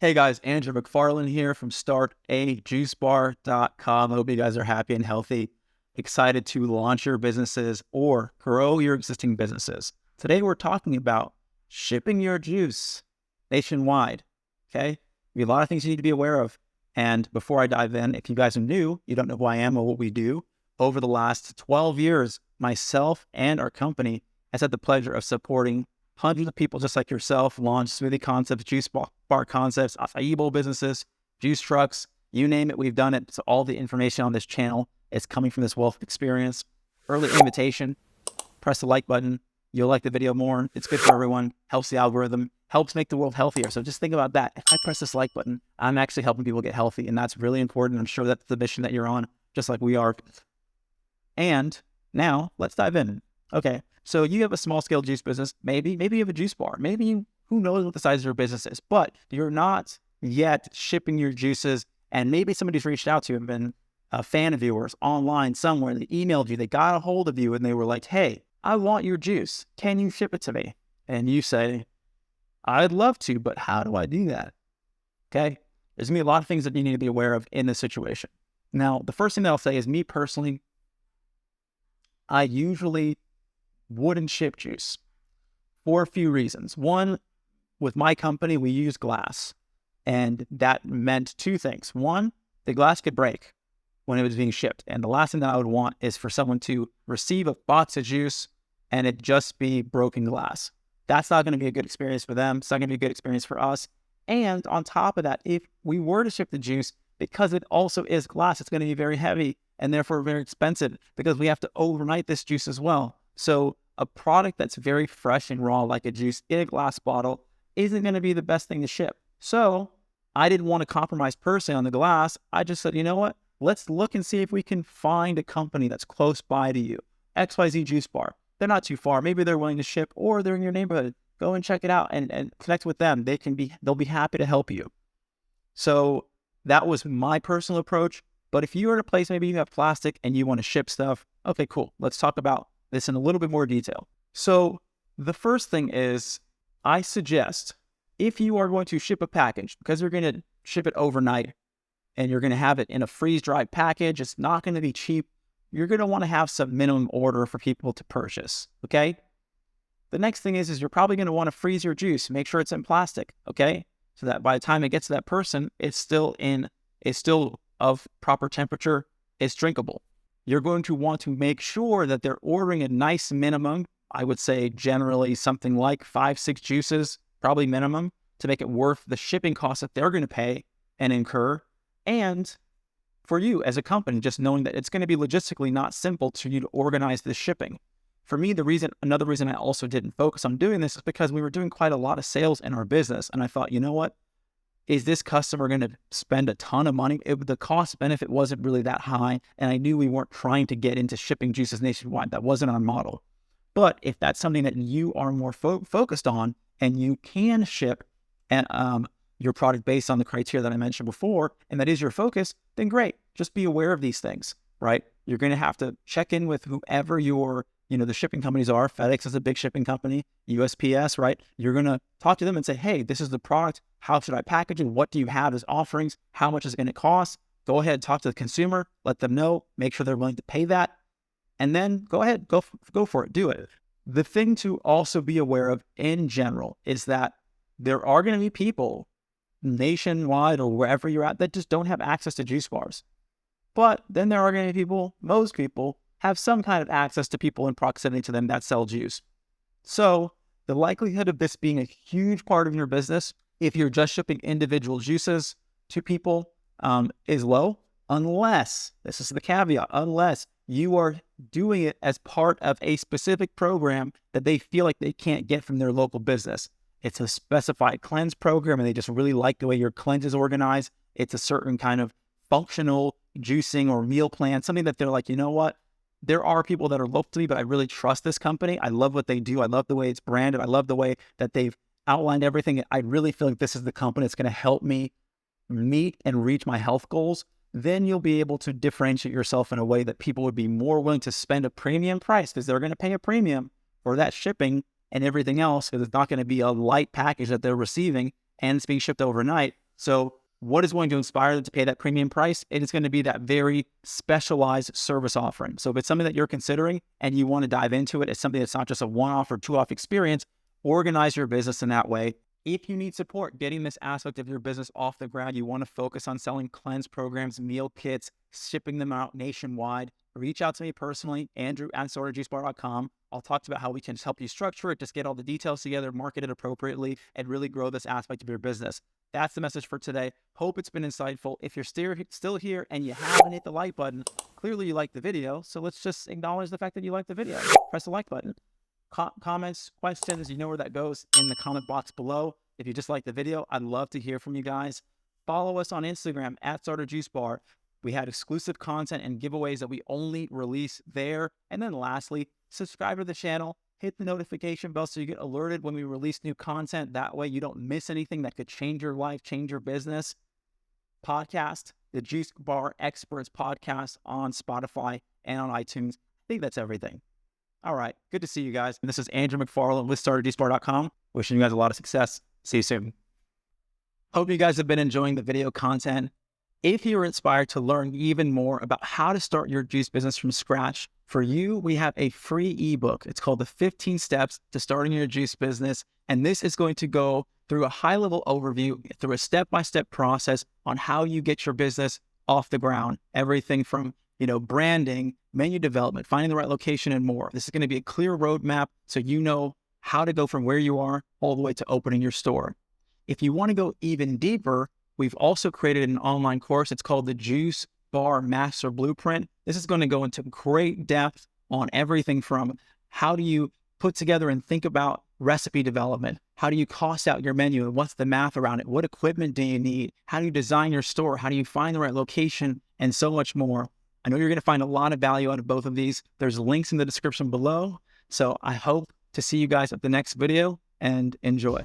Hey guys, Andrew McFarland here from StartAJuiceBar.com. I hope you guys are happy and healthy, excited to launch your businesses or grow your existing businesses. Today we're talking about shipping your juice nationwide, okay? We have a lot of things you need to be aware of. And before I dive in, if you guys are new, you don't know who I am or what we do, over the last 12 years, myself and our company has had the pleasure of supporting hundreds of people just like yourself launch smoothie concepts, juice bar concepts, acai bowl businesses, juice trucks, you name it, we've done it. So all the information on this channel is coming from this wealth of experience. Early invitation, press the like button. You'll like the video more. It's good for everyone, helps the algorithm, helps make the world healthier. So just think about that. If I press this like button, I'm actually helping people get healthy, and that's really important. I'm sure that's the mission that you're on, just like we are. And now let's dive in. Okay, so you have a small scale juice business. Maybe you have a juice bar. Who knows what the size of your business is, but you're not yet shipping your juices. And maybe somebody's reached out to you and been a fan of yours online somewhere. They emailed you, they got a hold of you, and they were like, hey, I want your juice. Can you ship it to me? And you say, I'd love to, but how do I do that? Okay, there's gonna be a lot of things that you need to be aware of in this situation. Now, the first thing that I'll say is me personally, I usually wouldn't ship juice for a few reasons. One, with my company, we use glass, and that meant two things. One, the glass could break when it was being shipped, and the last thing that I would want is for someone to receive a box of juice and it just be broken glass. That's not going to be a good experience for them. It's not going to be a good experience for us. And on top of that, if we were to ship the juice, because it also is glass, it's going to be very heavy and therefore very expensive because we have to overnight this juice as well. So a product that's very fresh and raw, like a juice in a glass bottle, isn't going to be the best thing to ship. So I didn't want to compromise personally on the glass. I just said, you know what? Let's look and see if we can find a company that's close by to you. XYZ Juice Bar. They're not too far. Maybe they're willing to ship, or they're in your neighborhood. Go and check it out and connect with them. They'll be happy to help you. So that was my personal approach. But if you are at a place, maybe you have plastic and you want to ship stuff, okay, cool. Let's talk about this in a little bit more detail. So the first thing is, I suggest if you are going to ship a package, because you're going to ship it overnight and you're going to have it in a freeze-dried package, it's not going to be cheap. You're going to want to have some minimum order for people to purchase, okay? The next thing is you're probably going to want to freeze your juice. Make sure it's in plastic, okay? So that by the time it gets to that person, it's still of proper temperature, it's drinkable. You're going to want to make sure that they're ordering a nice minimum. I would say generally something like 5-6 juices, probably minimum, to make it worth the shipping costs that they're going to pay and incur. And for you as a company, just knowing that it's going to be logistically not simple to you to organize this shipping. For me, another reason I also didn't focus on doing this is because we were doing quite a lot of sales in our business. And I thought, you know what? Is this customer going to spend a ton of money? The cost benefit wasn't really that high. And I knew we weren't trying to get into shipping juices nationwide. That wasn't our model. But if that's something that you are more focused on and you can ship and your product based on the criteria that I mentioned before, and that is your focus, then great. Just be aware of these things, right? You're going to have to check in with whoever the shipping companies are. FedEx is a big shipping company, USPS, right? You're going to talk to them and say, hey, this is the product. How should I package it? What do you have as offerings? How much is it going to cost? Go ahead, talk to the consumer, let them know, make sure they're willing to pay that. And then go ahead, go for it, do it. The thing to also be aware of in general is that there are going to be people nationwide or wherever you're at that just don't have access to juice bars. But then there are going to be people, most people, have some kind of access to people in proximity to them that sell juice. So the likelihood of this being a huge part of your business, if you're just shipping individual juices to people, is low, unless, this is the caveat, unless you are doing it as part of a specific program that they feel like they can't get from their local business. It's a specified cleanse program and they just really like the way your cleanse is organized. It's a certain kind of functional juicing or meal plan, something that they're like, you know what? There are people that are local to me, but I really trust this company. I love what they do. I love the way it's branded. I love the way that they've outlined everything. I really feel like this is the company that's going to help me meet and reach my health goals. Then you'll be able to differentiate yourself in a way that people would be more willing to spend a premium price because they're going to pay a premium for that shipping and everything else, because it's not going to be a light package that they're receiving and it's being shipped overnight. So what is going to inspire them to pay that premium price? It is going to be that very specialized service offering. So if it's something that you're considering and you want to dive into it, it's something that's not just a one-off or two-off experience, organize your business in that way. If you need support getting this aspect of your business off the ground, you want to focus on selling cleanse programs, meal kits, shipping them out nationwide, reach out to me personally, Andrew at StartAJuiceBar.com. I'll talk about how we can just help you structure it, just get all the details together, market it appropriately, and really grow this aspect of your business. That's the message for today. Hope it's been insightful. If you're still here and you haven't hit the like button, clearly you like the video. So let's just acknowledge the fact that you like the video. Press the like button. Comments, questions, you know where that goes in the comment box below. If you just like the video, I'd love to hear from you guys. Follow us on Instagram at StartAJuiceBar. We have exclusive content and giveaways that we only release there. And then lastly, subscribe to the channel, hit the notification bell so you get alerted when we release new content. That way you don't miss anything that could change your life, change your business. Podcast, the Juice Bar Experts podcast on Spotify and on iTunes. I think that's everything. All right. Good to see you guys. This is Andrew McFarland with StartAJuiceBar.com. Wishing you guys a lot of success. See you soon. Hope you guys have been enjoying the video content. If you're inspired to learn even more about how to start your juice business from scratch, for you, we have a free ebook. It's called the 15 Steps to Starting Your Juice Business. And this is going to go through a high-level overview, through a step-by-step process on how you get your business off the ground. Everything from branding, menu development, finding the right location, and more. This is going to be a clear roadmap so you know how to go from where you are all the way to opening your store. If you want to go even deeper, we've also created an online course. It's called the Juice Bar Master Blueprint. This is going to go into great depth on everything from how do you put together and think about recipe development? How do you cost out your menu and what's the math around it? What equipment do you need? How do you design your store? How do you find the right location? And so much more. I know you're going to find a lot of value out of both of these. There's links in the description below. So I hope to see you guys at the next video and enjoy.